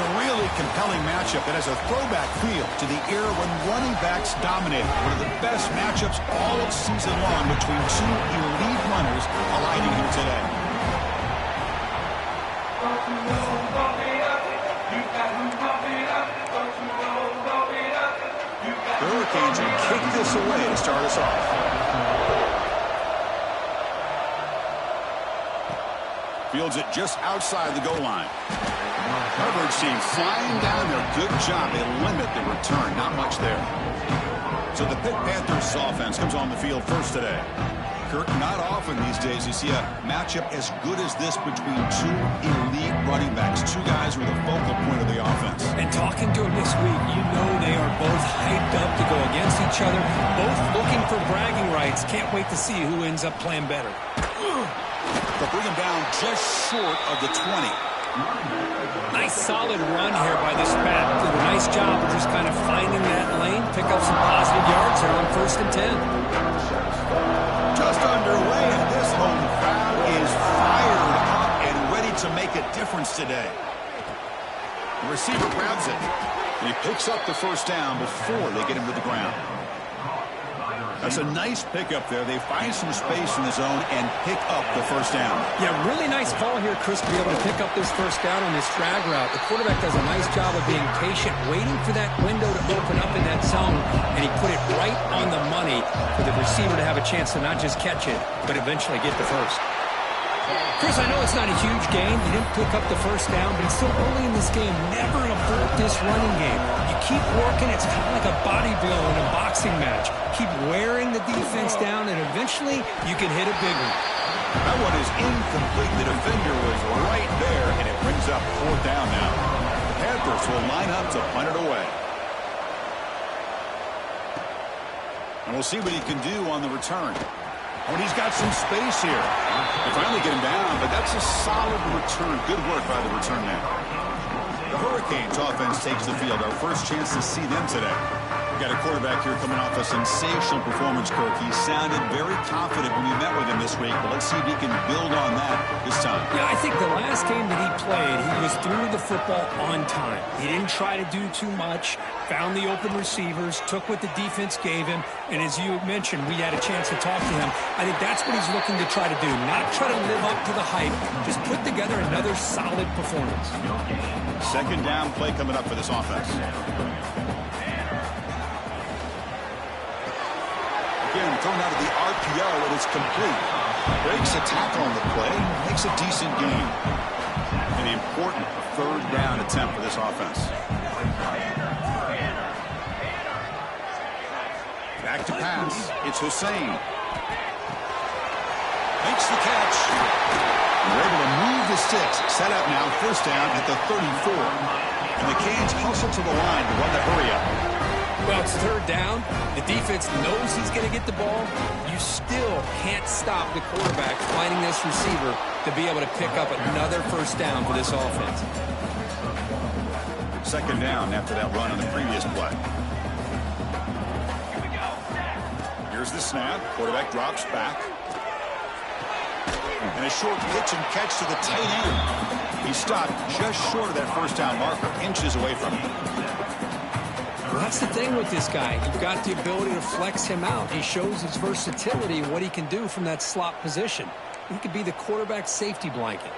a really compelling matchup that has a throwback feel to the era when running backs dominated. One of the best matchups all season long between two elite runners colliding here today. The Hurricanes will kick this away to start us off. Fields it just outside the goal line. Coverage team flying down there. Good job. They limit the return. Not much there. So the Pitt Panthers offense comes on the field first today. Kirk, not often these days you see a matchup as good as this between two elite running backs. Two guys who are the focal point of the offense. And talking to them this week, you know they are both hyped up to go against each other. Both looking for bragging rights. Can't wait to see who ends up playing better. They'll bring him down just short of the 20. Nice solid run here by this back. Did a nice job of just kind of finding that lane, pick up some positive yards here on 1st and 10. Just underway, and this home crowd is fired up and ready to make a difference today. The receiver grabs it, and he picks up the first down before they get him to the ground. That's a nice pickup there. They find some space in the zone and pick up the first down. Yeah, really nice call here, Chris, to be able to pick up this first down on this drag route. The quarterback does a nice job of being patient, waiting for that window to open up in that zone, and he put it right on the money for the receiver to have a chance to not just catch it, but eventually get the first. Chris, I know it's not a huge game. You didn't pick up the first down, but it's still early in this game. Never abort this running game. You keep working. It's kind of like a body blow in a boxing match. Keep wearing the defense down, and eventually you can hit a big one. That one is incomplete. The defender was right there, and it brings up 4th down now. The Panthers will line up to punt it away. And we'll see what he can do on the return. Oh, and he's got some space here. They finally get him down, but that's a solid return. Good work by the return man. The Hurricanes offense takes the field. Our first chance to see them today. We've got a quarterback here coming off a sensational performance, Kirk. He sounded very confident when we met with him this week, but let's see if he can build on that this time. Yeah, I think the last game that he played, he was through the football on time. He didn't try to do too much, found the open receivers, took what the defense gave him, and as you mentioned, we had a chance to talk to him. I think that's what he's looking to try to do, not try to live up to the hype, just put together another solid performance. 2nd down play coming up for this offense. Again, thrown out of the RPO, and it's complete. Breaks a tackle on the play, makes a decent gain. An important 3rd down attempt for this offense. Back to pass. It's Hussein. Makes the catch. They're able to move the sticks. Set up now, 1st down at the 34. And the Canes hustle to the line to run the hurry up. Well, it's 3rd down. The defense knows he's going to get the ball. You still can't stop the quarterback finding this receiver to be able to pick up another 1st down for this offense. 2nd down after that run on the previous play. Here's the snap. Quarterback drops back. And a short pitch and catch to the tight end. He stopped just short of that 1st down marker, inches away from it. Well, that's the thing with this guy. You've got the ability to flex him out. He shows his versatility and what he can do from that slot position. He could be the quarterback's safety blanket.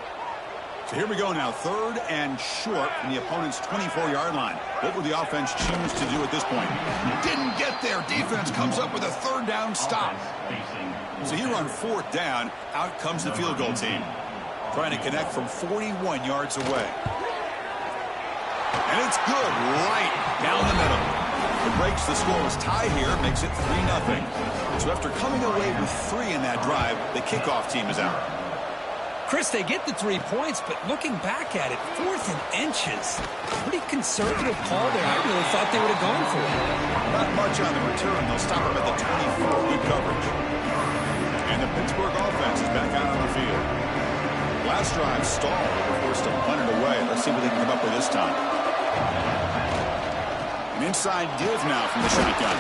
So here we go now, 3rd and short from the opponent's 24-yard line. What will the offense choose to do at this point? Didn't get there. Defense comes up with a 3rd down stop. So here on 4th down, out comes the field goal team. Trying to connect from 41 yards away. And it's good right down the middle. It breaks the scoreless tie here, makes it 3-0. So after coming away with 3 in that drive, the kickoff team is out. Chris, they get the 3 points, but looking back at it, 4th and inches. Pretty conservative call there. I really thought they would have gone for it. Not much on the return. They'll stop him at the 24. Good coverage. And the Pittsburgh offense is back out on the field. Last drive stalled. They were forced to punt it away. Let's see what they can come up with this time. An inside div now from the shotgun.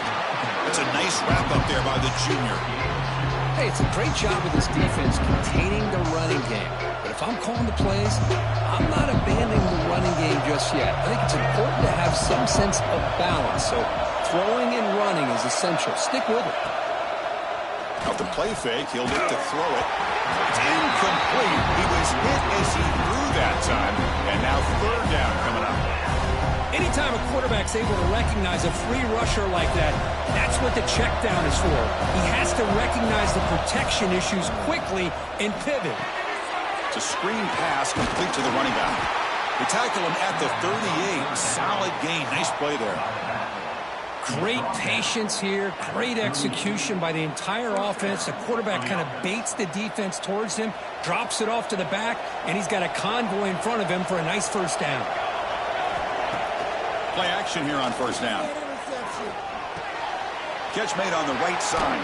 That's a nice wrap up there by the junior. Hey, it's a great job of this defense containing the running game. But if I'm calling the plays, I'm not abandoning the running game just yet. I think it's important to have some sense of balance. So throwing and running is essential. Stick with it. Out the play fake, he'll look to throw it. It's incomplete. He was hit as he threw that time. And now third down coming up. Anytime a quarterback's able to recognize a free rusher like that, that's what the check down is for. He has to recognize the protection issues quickly and pivot. It's a screen pass complete to the running back. They tackle him at the 38. Solid gain. Nice play there. Great patience here. Great execution by the entire offense. The quarterback kind of baits the defense towards him, drops it off to the back, and he's got a convoy in front of him for a nice first down. Play action here on first down. Catch made on the right side.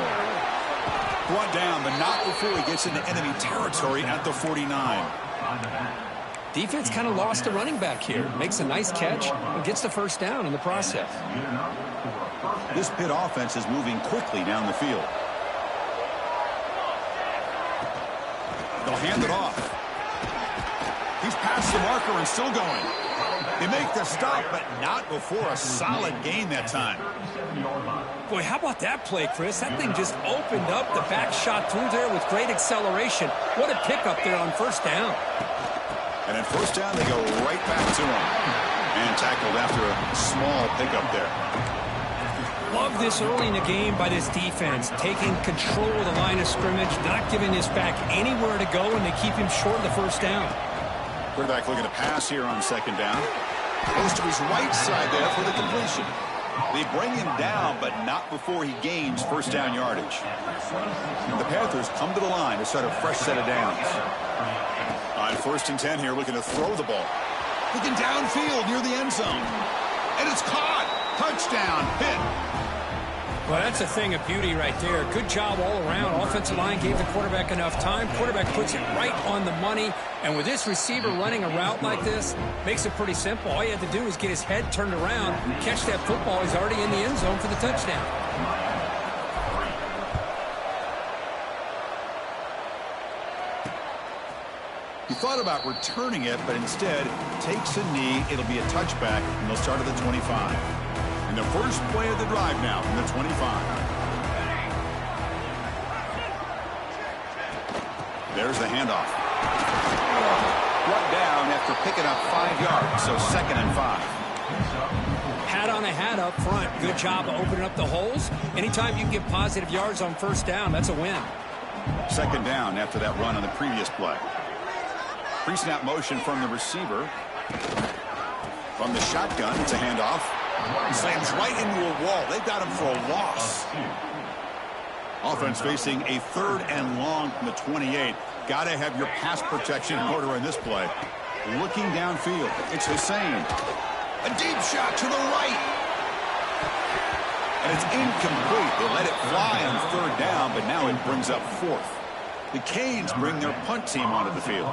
Brought down, but not before he gets into enemy territory at the 49. Defense kind of lost the running back here. Makes a nice catch and gets the first down in the process. This Pitt offense is moving quickly down the field. They'll hand it off. He's past the marker and still going. They make the stop, but not before a solid gain that time. Boy, how about that play, Chris? That thing just opened up. The back shot through there with great acceleration. What a pickup there on first down. And at first down, they go right back to him. And tackled after a small pickup there. Love this early in the game by this defense. Taking control of the line of scrimmage, not giving this back anywhere to go, and they keep him short of the first down. Quarterback looking to pass here on second down. Goes to his right side there for the completion. They bring him down, but not before he gains first down yardage. And the Panthers come to the line to start a fresh set of downs. On first and 10 here, looking to throw the ball. Looking downfield near the end zone. And it's caught. Touchdown, Pitt. Well, that's a thing of beauty right there. Good job all around. Offensive line gave the quarterback enough time. Quarterback puts it right on the money. And with this receiver running a route like this, makes it pretty simple. All you have to do is get his head turned around, catch that football. He's already in the end zone for the touchdown. He thought about returning it, but instead takes a knee. It'll be a touchback, and they'll start at the 25. And the first play of the drive now from the 25. There's the handoff. Brought down after picking up 5 yards, so second and 5. Hat on a hat up front. Good job of opening up the holes. Anytime you can get positive yards on first down, that's a win. Second down after that run on the previous play. Pre-snap motion from the receiver. From the shotgun, it's a handoff. He slams right into a wall. They've got him for a loss. Offense facing a third and long from the 28. Got to have your pass protection in order in this play. Looking downfield, it's Hussein. A deep shot to the right. And it's incomplete. They let it fly on third down, but now it brings up fourth. The Canes bring their punt team onto the field.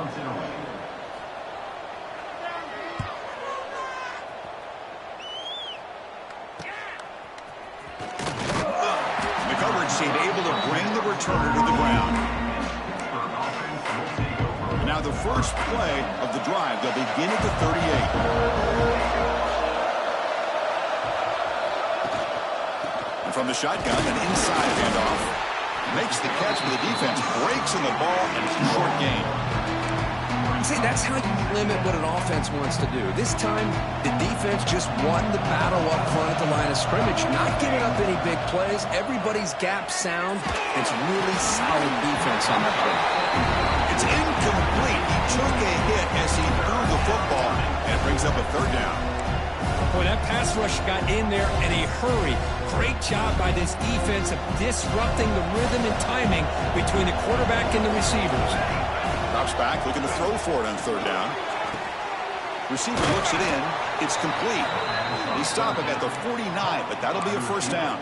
The coverage team able to bring the returner to the ground. And now the first play of the drive. They'll begin at the 38. And from the shotgun, an inside handoff. Makes the catch, but the defense breaks in the ball, and it's a short gain. See, that's how you limit what an offense wants to do. This time, the defense just won the battle up front at the line of scrimmage, not giving up any big plays. Everybody's gap sound. It's really solid defense on that play. It's incomplete. He took a hit as he threw the football, and it brings up a third down. Boy, that pass rush got in there in a hurry. Great job by this defense of disrupting the rhythm and timing between the quarterback and the receivers. Drops back, looking to throw for it on third down. Receiver looks it in. It's complete. They stop him at the 49, but that'll be a first down.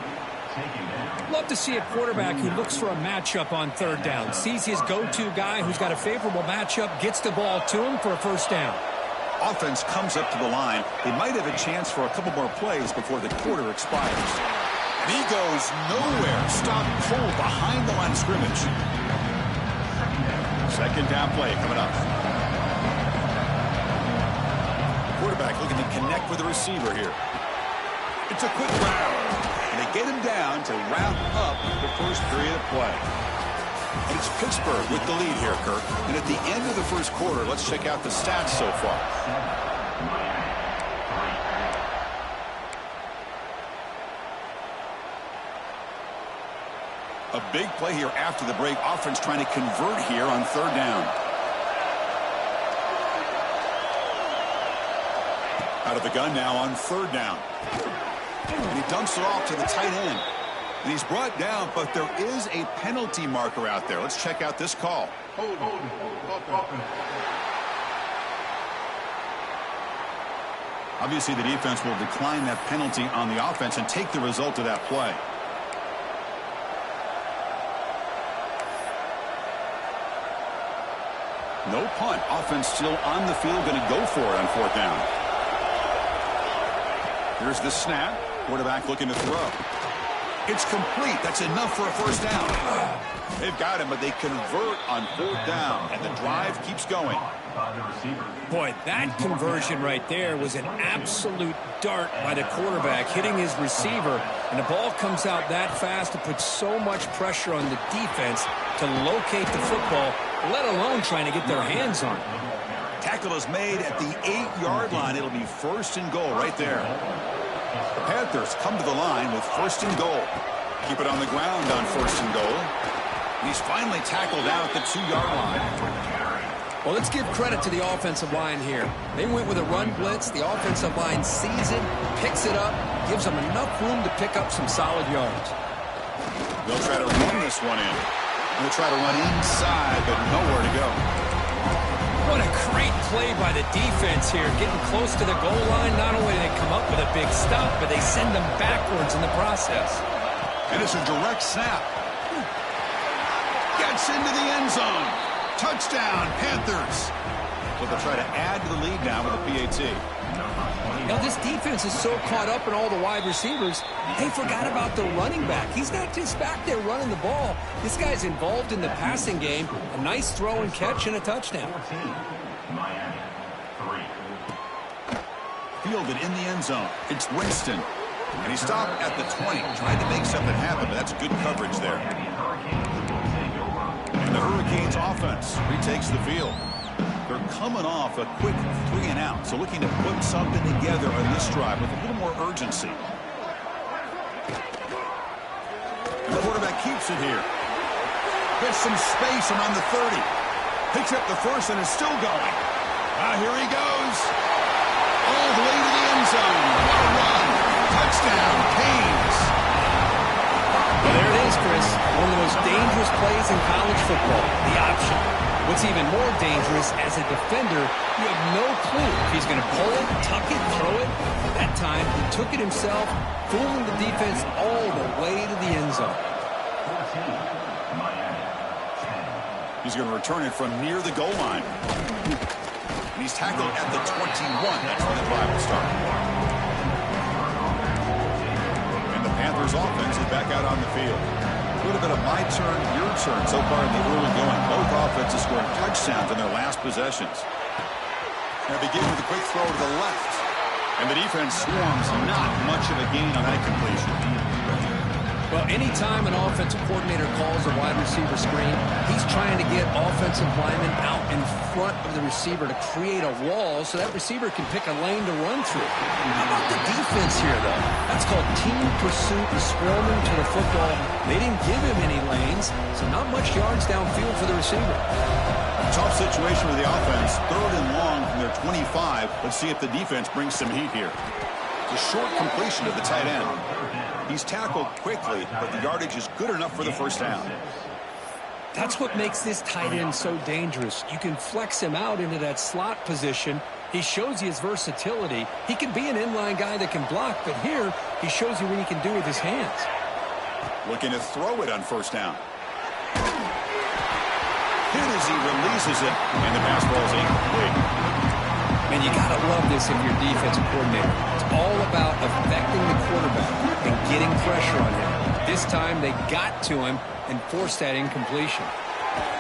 Love to see a quarterback who looks for a matchup on third down. Sees his go-to guy who's got a favorable matchup, gets the ball to him for a first down. Offense comes up to the line. They might have a chance for a couple more plays before the quarter expires. And he goes nowhere. Stop cold behind the line of scrimmage. Second down play coming up. Quarterback looking to connect with the receiver here. It's a quick round. And they get him down to wrap up the first period of play. And it's Pittsburgh with the lead here, Kirk. And at the end of the first quarter, let's check out the stats so far. A big play here after the break. Offense trying to convert here on third down. Out of the gun now on third down. And he dumps it off to the tight end. And he's brought down, but there is a penalty marker out there. Let's check out this call. Obviously, the defense will decline that penalty on the offense and take the result of that play. No punt. Offense still on the field, going to go for it on fourth down. Here's the snap. Quarterback looking to throw. It's complete. That's enough for a first down. They've got him, but they convert on fourth down, and the drive keeps going. Boy, that conversion right there was an absolute dart by the quarterback, hitting his receiver, and the ball comes out that fast to put so much pressure on the defense to locate the football, let alone trying to get their hands on it. Tackle is made at the 8-yard line. It'll be first and goal right there. The Panthers come to the line with first and goal. Keep it on the ground on first and goal. And he's finally tackled out at the 2-yard line. Well, let's give credit to the offensive line here. They went with a run blitz. The offensive line sees it, picks it up, gives them enough room to pick up some solid yards. They'll try to run this one in. They'll try to run inside, but nowhere to go. What a great play by the defense here. Getting close to the goal line, not only do they come up with a big stop, but they send them backwards in the process. And it's a direct snap. Gets into the end zone. Touchdown, Panthers. So they'll try to add to the lead now with a PAT. Now, this defense is so caught up in all the wide receivers, they forgot about the running back. He's not just back there running the ball. This guy's involved in the passing game. A nice throw and catch and a touchdown. Fielded in the end zone. It's Winston. And he stopped at the 20. Tried to make something happen, but that's good coverage there. And the Hurricanes offense retakes the field. They're coming off a quick 3 and out, so looking to put something together on this drive with a little more urgency. And the quarterback keeps it here. Gets some space around the 30. Picks up the first and is still going. Here he goes. All the way to the end zone. What a run. Touchdown, Canes. Well, there it is, Chris. One of the most dangerous plays in college football, the option. What's even more dangerous, as a defender, you have no clue if he's going to pull it, tuck it, throw it. That time, he took it himself, fooling the defense all the way to the end zone. He's going to return it from near the goal line. And he's tackled at the 21. That's where the drive will start. And the Panthers offense is back out on the field. A little bit of my turn, your turn so far in the early going. Both offenses scoring touchdowns in their last possessions. Now begin with a quick throw to the left. And the defense swarms not much of a gain on that completion. Well, anytime an offensive coordinator calls a wide receiver screen, he's trying to get offensive linemen out in front of the receiver to create a wall so that receiver can pick a lane to run through. How about the defense here, though? That's called team pursuit and swarming to the football. They didn't give him any lanes, so not much yards downfield for the receiver. Tough situation with the offense. 3rd and long from their 25. Let's see if the defense brings some heat here. It's a short completion of the tight end. He's tackled quickly, but the yardage is good enough for the first down. That's what makes this tight end so dangerous. You can flex him out into that slot position. He shows you his versatility. He can be an inline guy that can block, but here he shows you what he can do with his hands. Looking to throw it on first down. Hit as he releases it, and the pass ball is incomplete. Man, you got to love this if you're a defensive coordinator. It's all about affecting the quarterback and getting pressure on him. This time they got to him and forced that incompletion.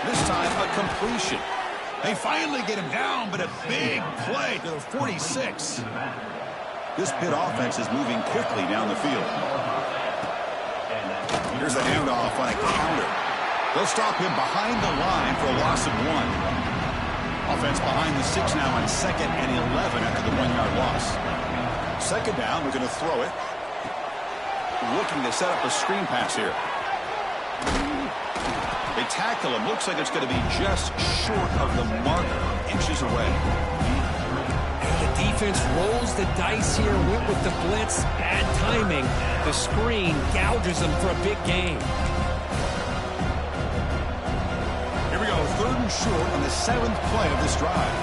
This time a completion. They finally get him down, but a big play to the 46. This Pitt offense is moving quickly down the field. Here's the handoff on a counter. They'll stop him behind the line for a loss of 1. Offense behind the 6 now on 2nd and 11 after the 1-yard loss. 2nd down, we're going to throw it. Looking to set up a screen pass here. They tackle him. Looks like it's going to be just short of the marker, inches away. The defense rolls the dice here, went with the blitz. Bad timing. The screen gouges them for a big gain. Here we go, 3rd and short on the 7th play of this drive.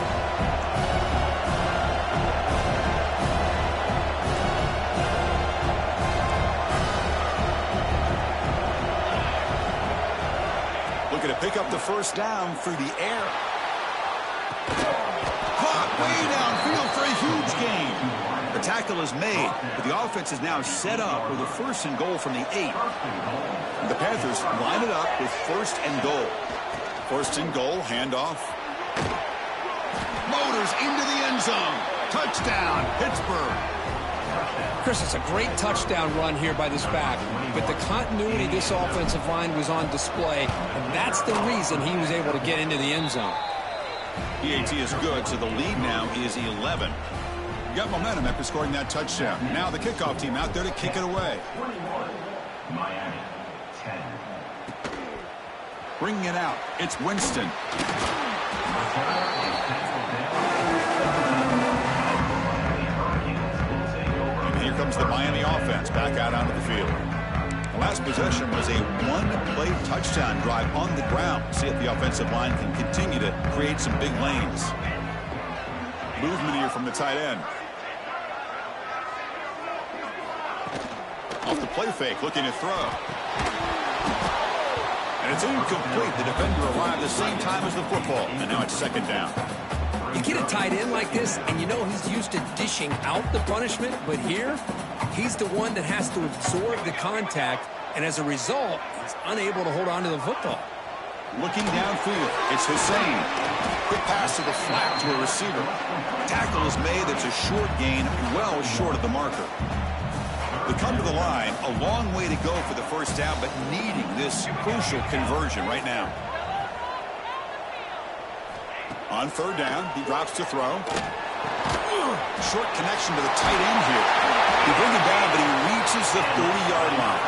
Looking to pick up the 1st down through the air. Caught way downfield for a huge gain. The tackle is made, but the offense is now set up with a 1st and goal from the 8. The Panthers line it up with 1st and goal. 1st and goal, handoff. Motors into the end zone. Touchdown, Pittsburgh. Chris, it's a great touchdown run here by this back, but the continuity of this offensive line was on display, and that's the reason he was able to get into the end zone. EAT is good, so the lead now is 11. You got momentum after scoring that touchdown. Now the kickoff team out there to kick it away. Miami, 10. Bringing it out, it's Winston. And here comes the Miami offense back out onto the field. The last possession was a 1-play touchdown drive on the ground. See if the offensive line can continue to create some big lanes. Movement here from the tight end. Off the play fake, looking to throw. And it's incomplete. The defender arrived the same time as the football. And now it's 2nd down. You get a tight end like this, and you know he's used to dishing out the punishment, but here, he's the one that has to absorb the contact, and as a result, he's unable to hold on to the football. Looking downfield, it's Hussein. Quick pass to the flat to a receiver. Tackle is made. That's a short gain, well short of the marker. They come to the line, a long way to go for the 1st down, but needing this crucial conversion right now. On 3rd down, he drops to throw. Short connection to the tight end here. They bring him down, but he reaches the 30-yard line.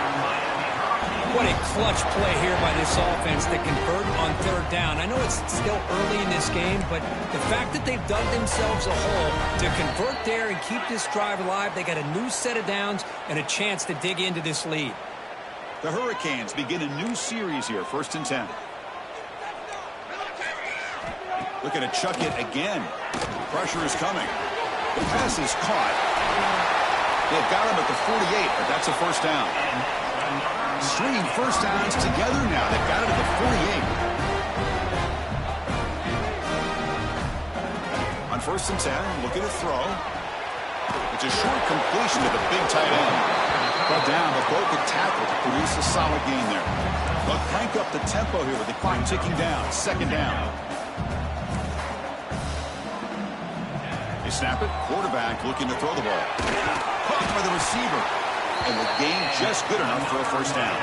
What a clutch play here by this offense to convert on 3rd down. I know it's still early in this game, but the fact that they've dug themselves a hole to convert there and keep this drive alive, they got a new set of downs and a chance to dig into this lead. The Hurricanes begin a new series here, 1st and 10. Looking to chuck it again. Pressure is coming. The pass is caught. They've got him at the 48, but that's a 1st down. Stringing 1st downs together now. They've got it at the 48. On 1st and 10, looking to throw. It's a short completion to the big tight end. Brought down, but both the tackle to produce a solid gain there. They'll crank up the tempo here with the clock ticking down. 2nd down. They snap it. Quarterback looking to throw the ball. Caught by the receiver. And the gain just good enough for a 1st down.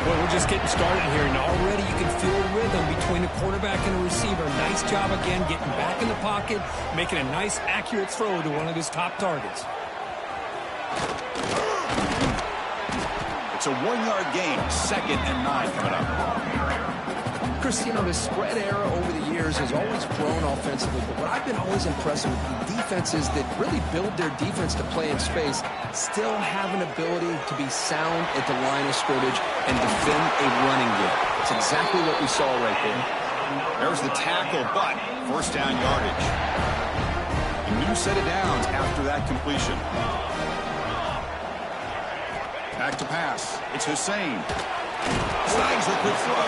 Well, we're just getting started here, and already you can feel a rhythm between a quarterback and a receiver. Nice job again getting back in the pocket, making a nice, accurate throw to one of his top targets. It's a 1-yard gain, 2nd and 9 coming up. Chris, you know, the spread era over the years has always grown offensively, but what I've been always impressed with defenses that really build their defense to play in space still have an ability to be sound at the line of scrimmage and defend a running game. It's exactly what we saw right there. There's the tackle, but 1st down yardage. A new set of downs after that completion. Back to pass. It's Hussein. Snags the quick throw.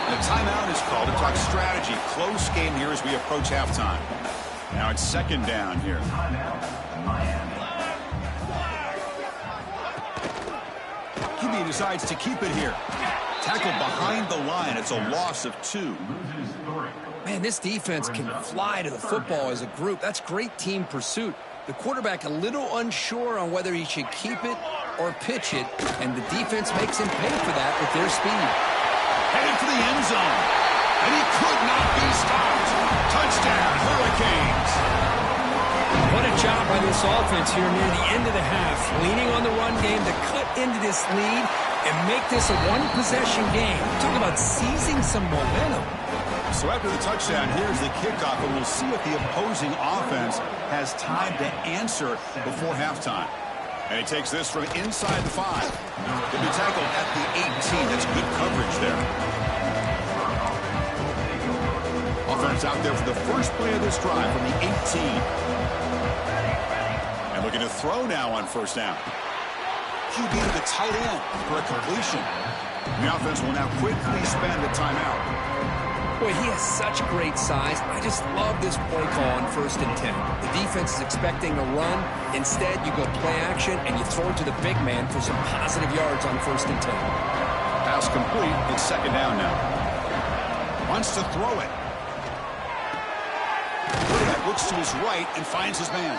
And a timeout is called to talk strategy. Close game here as we approach halftime. Now it's second down here. QB decides to keep it here. Tackled behind the line. It's a loss of 2. Man, this defense can fly to the football as a group. That's great team pursuit. The quarterback a little unsure on whether he should keep it or pitch it, and the defense makes him pay for that with their speed. Headed for the end zone, and he could not be stopped. Touchdown, Hurricanes. What a job by this offense here near the end of the half, leaning on the run game to cut into this lead and make this a one-possession game. Talk about seizing some momentum. So after the touchdown, here's the kickoff, and we'll see if the opposing offense has time to answer before halftime. And he takes this from inside the 5. He'll be tackled at the 18. That's good coverage there. Offense out there for the first play of this drive from the 18. And looking to throw now on first down. QB to the tight end for a completion. The offense will now quickly spend the timeout. Boy, he has such great size. I just love this play call on 1st and 10. The defense is expecting a run. Instead, you go play action, and you throw it to the big man for some positive yards on 1st and 10. Pass complete. It's second down now. Wants to throw it. Quarterback looks to his right and finds his man.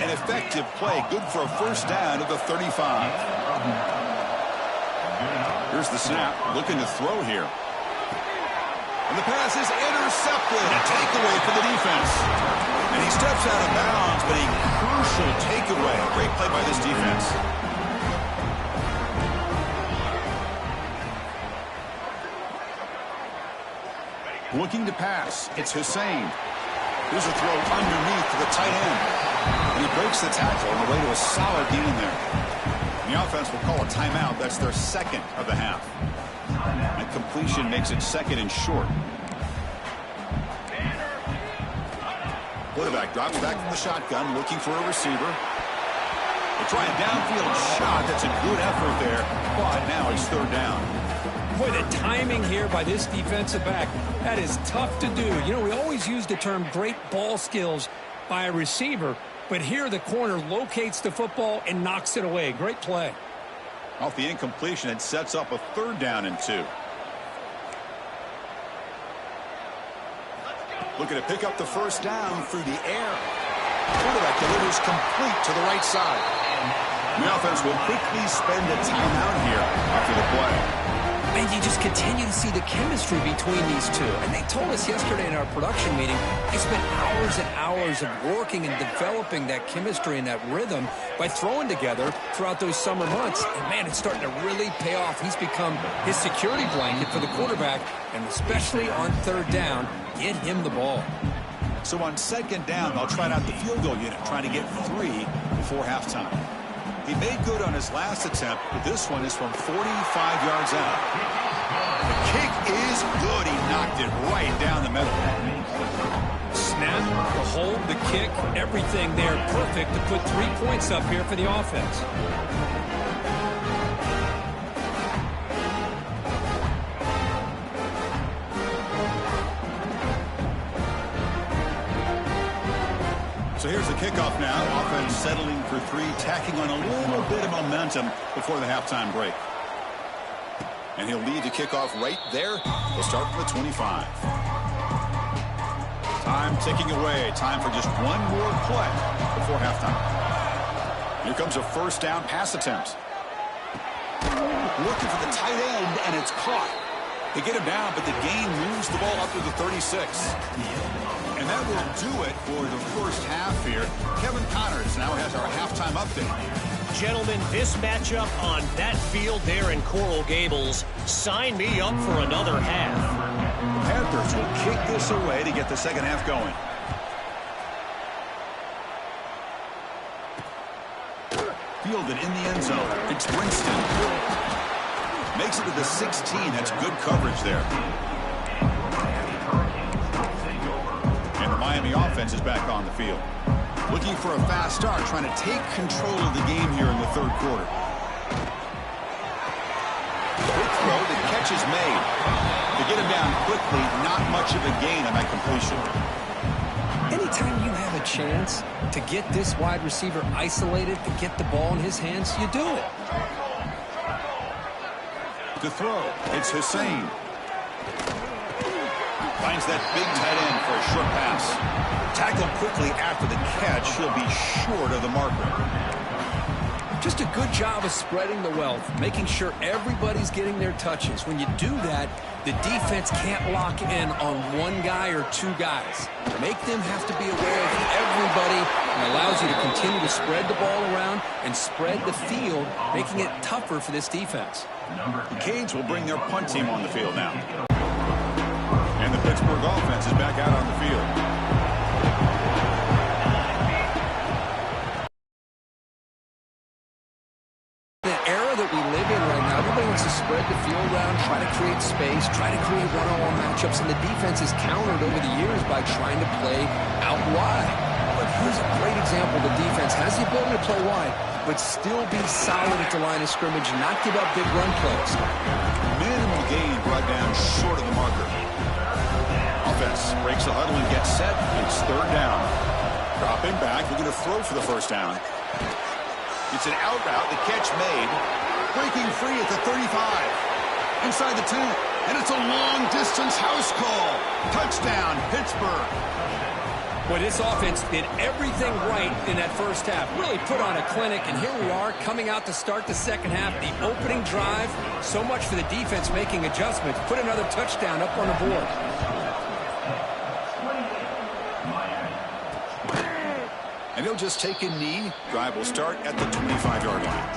An effective play. Good for a first down at the 35. Here's the snap. Looking to throw here. And the pass is intercepted. A takeaway for the defense. And he steps out of bounds, but a crucial takeaway. Great play by this defense. Looking to pass. It's Hussein. Here's a throw underneath to the tight end. And he breaks the tackle on the way to a solid gain there. And the offense will call a timeout. That's their second of the half. And completion makes it second and short. Quarterback drops back from the shotgun, looking for a receiver. They try a downfield shot. That's a good effort there, but now it's third down. Boy, the timing here by this defensive back, that is tough to do. You know, we always use the term great ball skills by a receiver, but here the corner locates the football and knocks it away. Great play. Off the incompletion, it sets up a third down and 2. Looking to pick up the first down through the air. Quarterback delivers complete to the right side. The offense will quickly spend a timeout here after the play. And you just continue to see the chemistry between these two. And they told us yesterday in our production meeting, they spent hours and hours of working and developing that chemistry and that rhythm by throwing together throughout those summer months. And, man, it's starting to really pay off. He's become his security blanket for the quarterback, and especially on third down, get him the ball. So on second down, they'll try out the field goal unit, trying to get 3 before halftime. He made good on his last attempt, but this one is from 45 yards out. The kick is good. He knocked it right down the middle. Snap, the hold, the kick, everything there perfect to put 3 points up here for the offense. So here's the kickoff now. Offense settling for 3, tacking on a little bit of momentum before the halftime break. And he'll lead the kickoff right there. He'll start from the 25. Time ticking away. Time for just one more play before halftime. Here comes a first down pass attempt. Looking for the tight end, and it's caught. They get him down, but the gain moves the ball up to the 36. And that will do it for the first half here. Kevin Connors now has our halftime update. Gentlemen, this matchup on that field there in Coral Gables, sign me up for another half. The Panthers will kick this away to get the second half going. Fielded in the end zone. It's Princeton. Makes it to the 16. That's good coverage there. And the Miami offense is back on the field. Looking for a fast start, trying to take control of the game here in the third quarter. Quick throw, the catch is made. To get him down quickly, not much of a gain on that completion. And anytime you have a chance to get this wide receiver isolated, to get the ball in his hands, you do it. To throw, it's Hussein. Finds that big tight end for a short pass. Tackled quickly after the catch. He'll be short of the marker. Just a good job of spreading the wealth, making sure everybody's getting their touches. When you do that, the defense can't lock in on one guy or two guys. Make them have to be aware of everybody, and allows you to continue to spread the ball around and spread the field, making it tougher for this defense. The Canes will bring their punt team on the field now. And the Pittsburgh offense is back out on the field. We live in right now, everybody wants to spread the field around, try to create space, try to create one-on-one matchups, and the defense is countered over the years by trying to play out wide. But here's a great example. The defense has the ability to play wide, but still be solid at the line of scrimmage, not give up big run plays. Minimal gain brought down short of the marker. Offense breaks the huddle and gets set. It's third down. Dropping back, they're going to throw for the first down. It's an out route, the catch made. Breaking free at the 35. Inside the 10. And it's a long-distance house call. Touchdown, Pittsburgh. Well, this offense did everything right in that first half. Really put on a clinic, and here we are coming out to start the second half. The opening drive, so much for the defense making adjustments. Put another touchdown up on the board. And he'll just take a knee. Drive will start at the 25-yard line.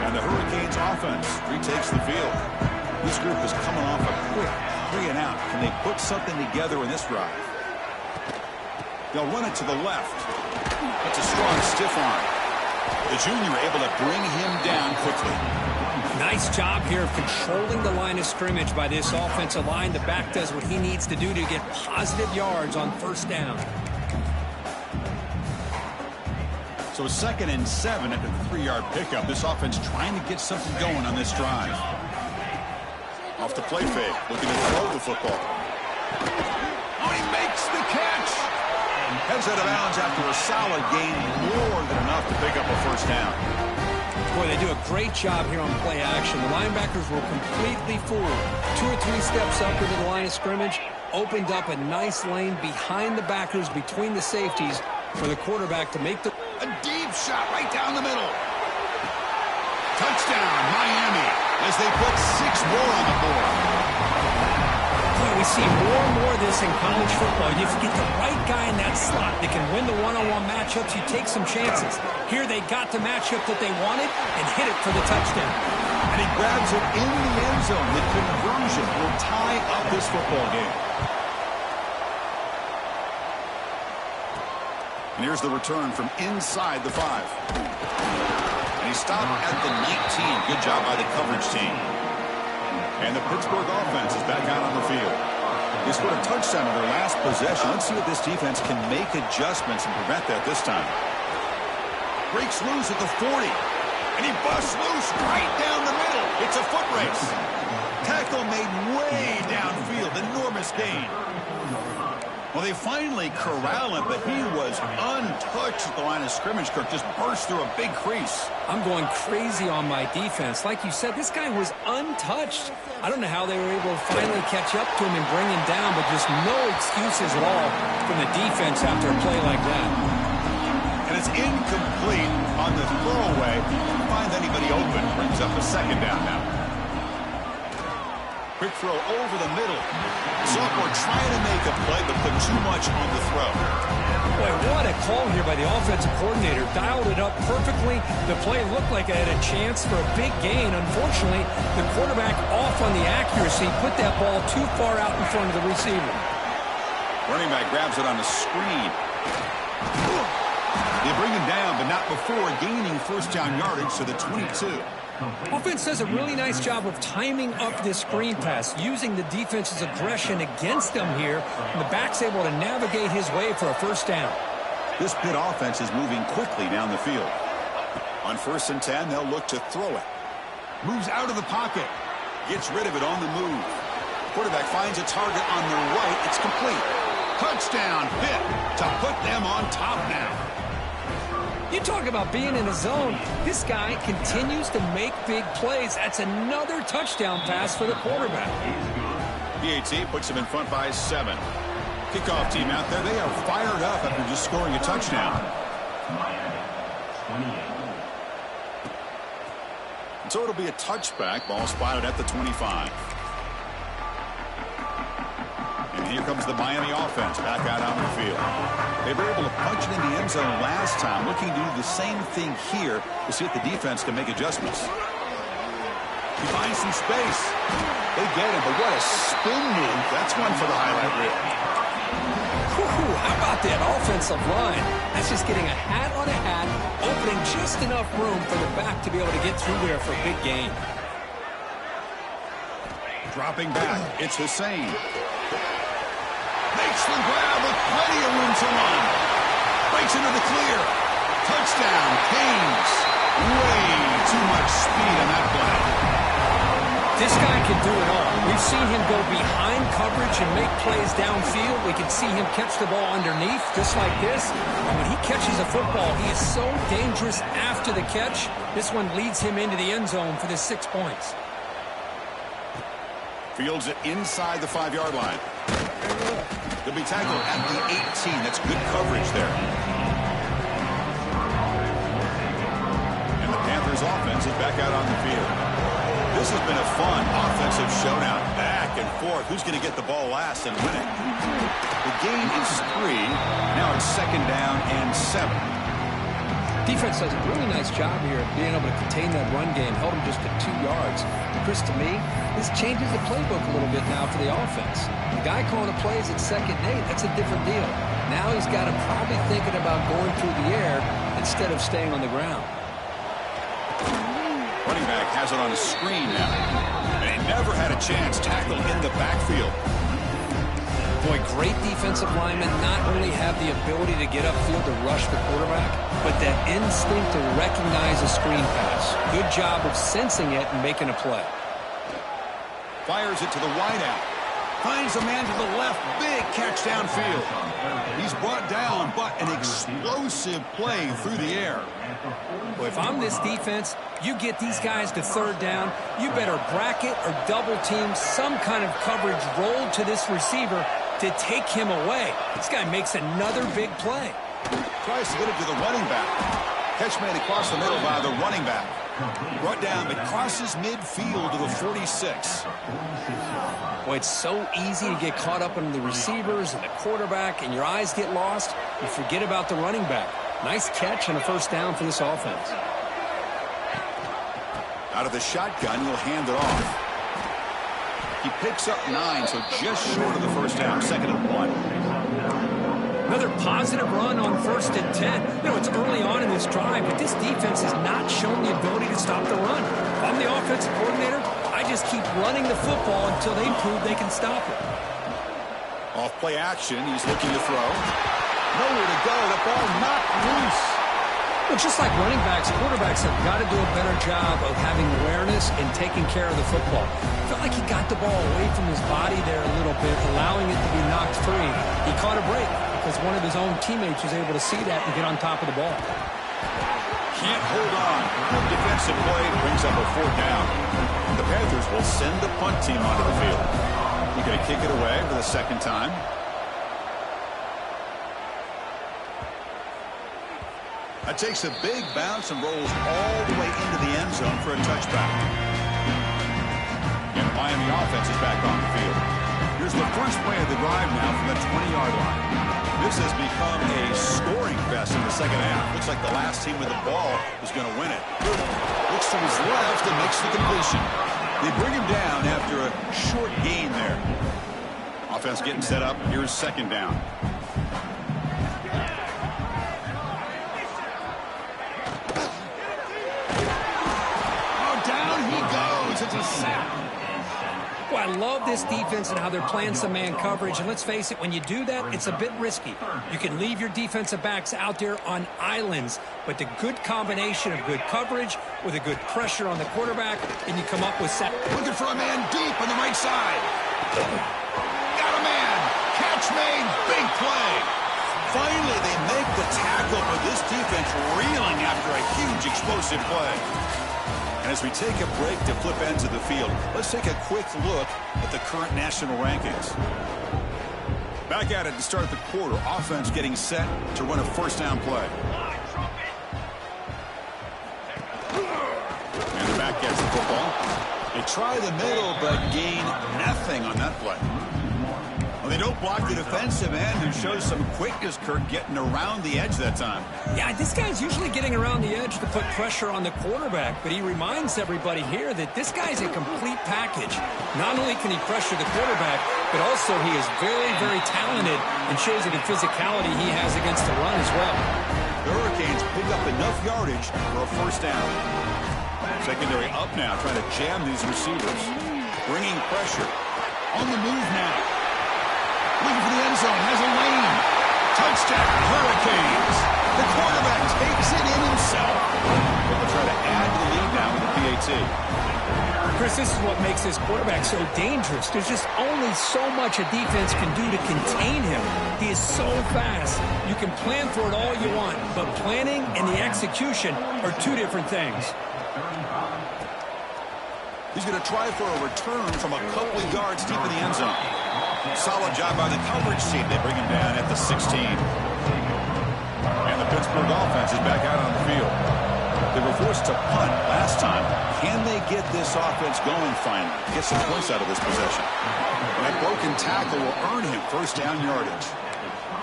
And the Hurricanes offense retakes the field. This group is coming off a quick 3-and-out. Can they put something together in this drive? They'll run it to the left. It's a strong stiff arm. The junior able to bring him down quickly. Nice job here of controlling the line of scrimmage by this offensive line. The back does what he needs to do to get positive yards on first down. So 2nd and 7 at the 3-yard pickup. This offense trying to get something going on this drive. Off the play fake, looking to throw the football. Oh, he makes the catch! Heads out of bounds after a solid gain, more than enough to pick up a first down. Boy, they do a great job here on play action. The linebackers were completely fooled. 2 or 3 steps up into the line of scrimmage, opened up a nice lane behind the backers, between the safeties, for the quarterback to make the... A deep shot right down the middle. Touchdown, Miami, as they put 6 more on the board. Boy, we see more and more of this in college football. If you get the right guy in that slot that can win the one-on-one matchups, you take some chances. Here they got the matchup that they wanted and hit it for the touchdown. And he grabs it in the end zone. The conversion will tie up this football game. And here's the return from inside the 5. And he stopped at the 19. Good job by the coverage team. And the Pittsburgh offense is back out on the field. They scored a touchdown in their last possession. Let's see if this defense can make adjustments and prevent that this time. Breaks loose at the 40. And he busts loose right down the middle. It's a foot race. Tackle made way downfield. Enormous gain. Well, they finally corral him, but he was untouched at the line of scrimmage. Kirk just burst through a big crease. I'm going crazy on my defense. Like you said, this guy was untouched. I don't know how they were able to finally catch up to him and bring him down, but just no excuses at all from the defense after a play like that. And it's incomplete on the throwaway. Finds anybody open. Brings up a second down now. Quick throw over the middle. Sophomore trying to make a play, but put too much on the throw. Boy, what a call here by the offensive coordinator. Dialed it up perfectly. The play looked like it had a chance for a big gain. Unfortunately, the quarterback off on the accuracy, put that ball too far out in front of the receiver. Running back grabs it on the screen. They bring him down, but not before gaining first down yardage to the 22. Offense does a really nice job of timing up this screen pass, using the defense's aggression against them here, and the back's able to navigate his way for a first down. This Pitt offense is moving quickly down the field. On 1st and 10, they'll look to throw it. Moves out of the pocket. Gets rid of it on the move. Quarterback finds a target on the right. It's complete. Touchdown, Pitt, to put them on top now. You talk about being in a zone. This guy continues to make big plays. That's another touchdown pass for the quarterback. PAT puts them in front by 7. Kickoff team out there, they are fired up after just scoring a touchdown. And so it'll be a touchback. Ball spotted at the 25. And here comes the Miami offense back out on the field. They were able to punch it in the end zone last time, looking to do the same thing here to see if the defense can make adjustments. He finds some space. They get him, but what a spin move. That's one for the highlight reel. How about that offensive line? That's just getting a hat on a hat, opening just enough room for the back to be able to get through there for a big gain. Dropping back, it's Hussein. Makes the grab with plenty of room to run. Breaks into the clear. Touchdown, Canes. Way too much speed on that play. This guy can do it all. We've seen him go behind coverage and make plays downfield. We can see him catch the ball underneath, just like this. And when he catches a football, he is so dangerous after the catch. This one leads him into the end zone for the 6 points. Fields it inside the 5-yard line. He'll be tackled at the 18. That's good coverage there. And the Panthers offense is back out on the field. This has been a fun offensive showdown. Back and forth. Who's going to get the ball last and win it? The gain is 3. Now it's 2nd down and 7. Defense does a really nice job here of being able to contain that run game. Held him just to 2 yards. Chris, to me, this changes the playbook a little bit now for the offense. The guy calling the plays at 2nd and 8, that's a different deal. Now he's got to probably thinking about going through the air instead of staying on the ground. Running back has it on a screen now. And he never had a chance tackled in the backfield. Boy, great defensive linemen not only have the ability to get upfield to rush the quarterback, but that instinct to recognize a screen pass. Good job of sensing it and making a play. Fires it to the wideout. Finds a man to the left. Big catch downfield. He's brought down, but an explosive play through the air. Well, if I'm this defense, you get these guys to 3rd down, you better bracket or double team some kind of coverage rolled to this receiver to take him away. This guy makes another big play. Tries to get it to the running back. Catch made across the middle by the running back. Brought down, but crosses midfield to the 46. Boy, it's so easy to get caught up in the receivers and the quarterback, and your eyes get lost. You forget about the running back. Nice catch and a 1st down for this offense. Out of the shotgun, he'll hand it off. He picks up 9, so just short of the 1st down. 2nd and 1. Another positive run on 1st and 10. You know, it's early on in this drive, but this defense has not shown the ability to stop the run. If I'm the offensive coordinator, I just keep running the football until they prove they can stop it. Off play action, he's looking to throw. Nowhere to go, the ball knocked loose. Well, just like running backs, quarterbacks have got to do a better job of having awareness and taking care of the football. I felt like he got the ball away from his body there a little bit, allowing it to be knocked free. He caught a break because one of his own teammates was able to see that and get on top of the ball. Can't hold on. Good defensive play brings up a 4th down. The Panthers will send the punt team onto the field. You're going to kick it away for the 2nd time. That takes a big bounce and rolls all the way into the end zone for a touchback. And the Miami offense is back on the field. Here's the first play of the drive now from the 20-yard line. This has become a scoring fest in the 2nd half. Looks like the last team with the ball is going to win it. Looks to his left and makes the completion. They bring him down after a short gain there. Offense getting set up. Here's 2nd down. It's a sack. Well, I love this defense and how they're playing some man coverage. And let's face it, when you do that, it's a bit risky. You can leave your defensive backs out there on islands. But the good combination of good coverage with a good pressure on the quarterback, and you come up with sack. Looking for a man deep on the right side. Got a man. Catch catch made. Big play. Finally, they make the tackle, but this defense reeling after a huge explosive play. And as we take a break to flip ends of the field, let's take a quick look at the current national rankings. Back at it to start the quarter. Offense getting set to run a first down play. And the back gets the football. They try the middle, but gain nothing on that play. Well, they don't block the defensive end, who shows some quickness, Kurt, getting around the edge that time. Yeah, this guy's usually getting around the edge to put pressure on the quarterback, but he reminds everybody here that this guy's a complete package. Not only can he pressure the quarterback, but also he is very, very talented and shows you the physicality he has against the run as well. The Hurricanes pick up enough yardage for a first down. Secondary up now, trying to jam these receivers. Bringing pressure. On the move now. Looking for the end zone. Has a lane. Touchdown, Hurricanes. The quarterback takes it in himself. They'll try to add to the lead now with the PAT. Chris, this is what makes this quarterback so dangerous. There's just only so much a defense can do to contain him. He is so fast. You can plan for it all you want, but planning and the execution are two different things. He's going to try for a return from a couple of yards deep in the end zone. Solid job by the coverage team. They bring him down at the 16. And the Pittsburgh offense is back out on the field. They were forced to punt last time. Can they get this offense going finally? Get some points out of this possession. And that broken tackle will earn him first down yardage.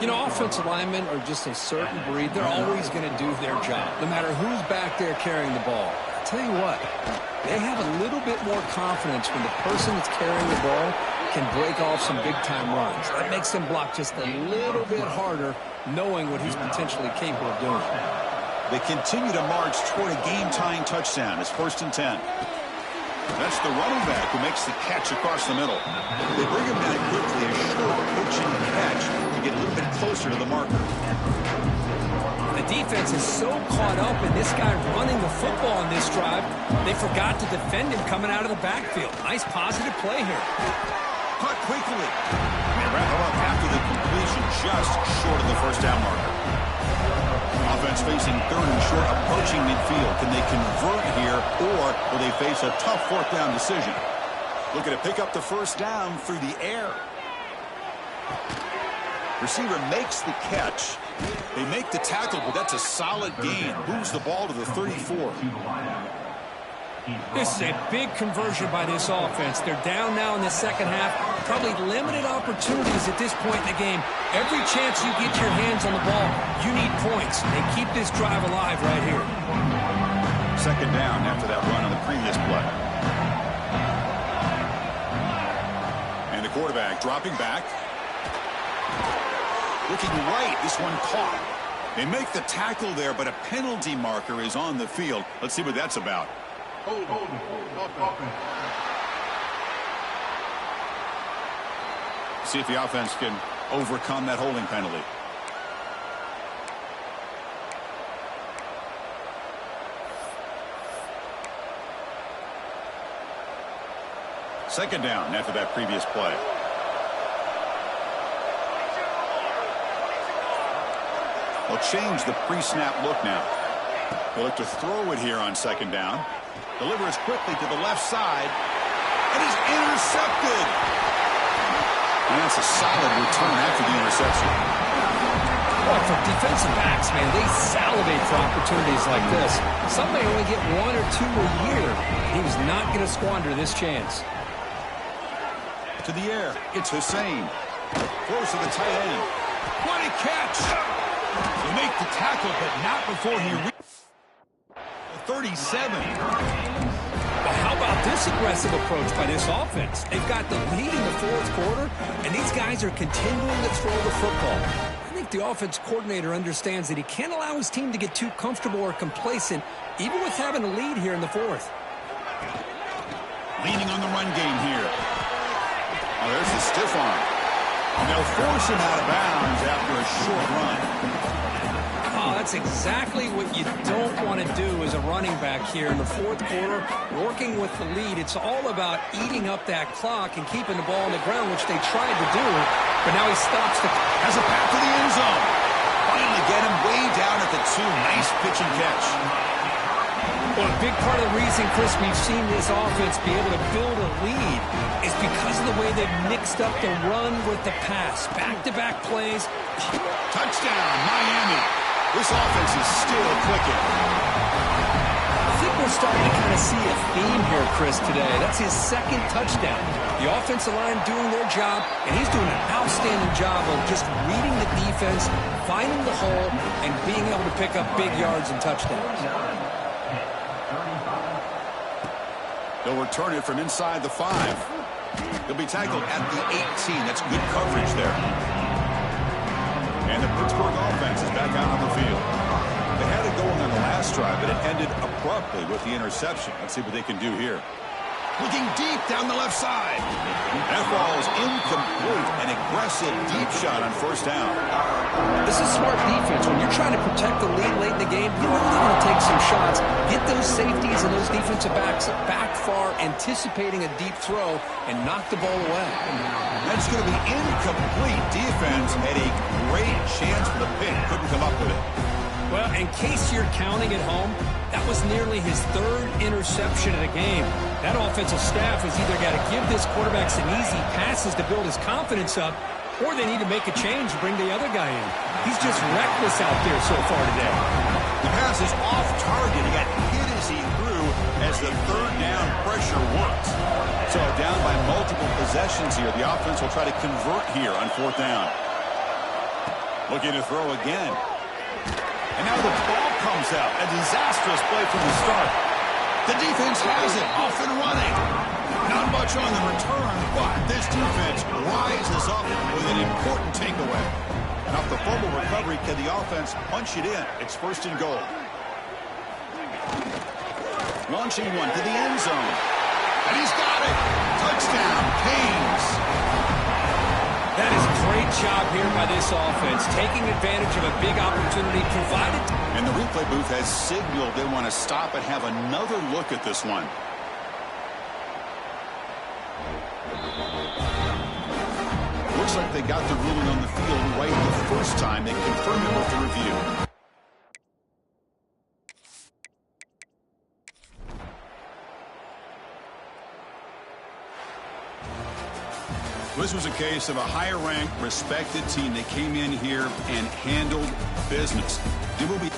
You know, offensive linemen are just a certain breed. They're always going to do their job, no matter who's back there carrying the ball. I'll tell you what, they have a little bit more confidence when the person that's carrying the ball can break off some big-time runs. That makes them block just a little bit harder, knowing what he's potentially capable of doing. They continue to march toward a game-tying touchdown. It's 1st and 10. That's the running back who makes the catch across the middle. They bring him down quickly, a short pitching catch to get a little bit closer to the marker. The defense is so caught up in this guy running the football on this drive, they forgot to defend him coming out of the backfield. Nice positive play here. Caught quickly. They wrap him up after the completion, just short of the first down marker. Offense facing 3rd and short, approaching midfield. Can they convert here, or will they face a tough 4th down decision? Looking to pick up the first down through the air. Receiver makes the catch. They make the tackle, but that's a solid gain. Moves the ball to the 34. This is a big conversion by this offense. They're down now in the second half. Probably limited opportunities at this point in the game. Every chance you get your hands on the ball, you need points. They keep this drive alive right here. Second down after that run on the previous play. And the quarterback dropping back. Looking right, this one caught. They make the tackle there, but a penalty marker is on the field. Let's see what that's about. See if the offense can overcome that holding penalty. Second down after that previous play. They'll change the pre-snap look now. They'll look to throw it here on second down. Delivers quickly to the left side. And is intercepted. And that's a solid return after the interception. Well, for defensive backs, man, they salivate for opportunities like this. Some may only get 1 or 2 a year. He was not going to squander this chance. To the air, it's Hussein. Throws to the tight end. What a catch! They make the tackle, but not before he reaches 37. Well, how about this aggressive approach by this offense? They've got the lead in the 4th quarter, and these guys are continuing to throw the football. I think the offense coordinator understands that he can't allow his team to get too comfortable or complacent, even with having a lead here in the 4th. Leaning on the run game here. Oh, there's the stiff arm. And they'll force him out of bounds after a short run. Oh, That's exactly what you don't want to do as a running back here in the fourth quarter, working with the lead. It's all about eating up that clock and keeping the ball on the ground, which they tried to do, but now he stops has a path to the end zone. Finally get him way down at the 2. Nice pitch and catch. Well, a big part of the reason, Chris, we've seen this offense be able to build a lead is because of the way they've mixed up the run with the pass. Back-to-back plays. Touchdown, Miami. This offense is still clicking. I think we're starting to kind of see a theme here, Chris, today. That's his second touchdown. The offensive line doing their job, and he's doing an outstanding job of just reading the defense, finding the hole, and being able to pick up big yards and touchdowns. They'll return it from inside the 5. He'll be tackled at the 18. That's good coverage there. And the Pittsburgh offense is back out on the field. They had it going on the last drive, but it ended abruptly with the interception. Let's see what they can do here. Looking deep down the left side. That ball is incomplete. An aggressive deep shot on first down. This is smart defense. When you're trying to protect the lead late in the game, you know they're going to take some shots, get those safeties and those defensive backs back far, anticipating a deep throw, and knock the ball away. That's going to be incomplete. Defense had a great chance for the Pitt. Couldn't come up with it. Well, in case you're counting at home, that was nearly his 3rd interception of the game. That offensive staff has either got to give this quarterback some easy passes to build his confidence up, or they need to make a change and bring the other guy in. He's just reckless out there so far today. The pass is off target. He got hit as he threw as the 3rd down pressure worked. So down by multiple possessions here. The offense will try to convert here on 4th down. Looking to throw again. And now the ball comes out. A disastrous play from the start. The defense has it. Off and running. Not much on the return, but this defense rises up with an important takeaway. And off the fumble recovery, can the offense punch it in? It's 1st and goal. Launching one to the end zone. And he's got it. Touchdown, Canes. That is a great job here by this offense, taking advantage of a big opportunity provided. And the replay booth has signaled they want to stop and have another look at this one. Looks like they got the ruling on the field right the first time. They confirmed it with the review. This was a case of a higher-ranked, respected team that came in here and handled business. It will be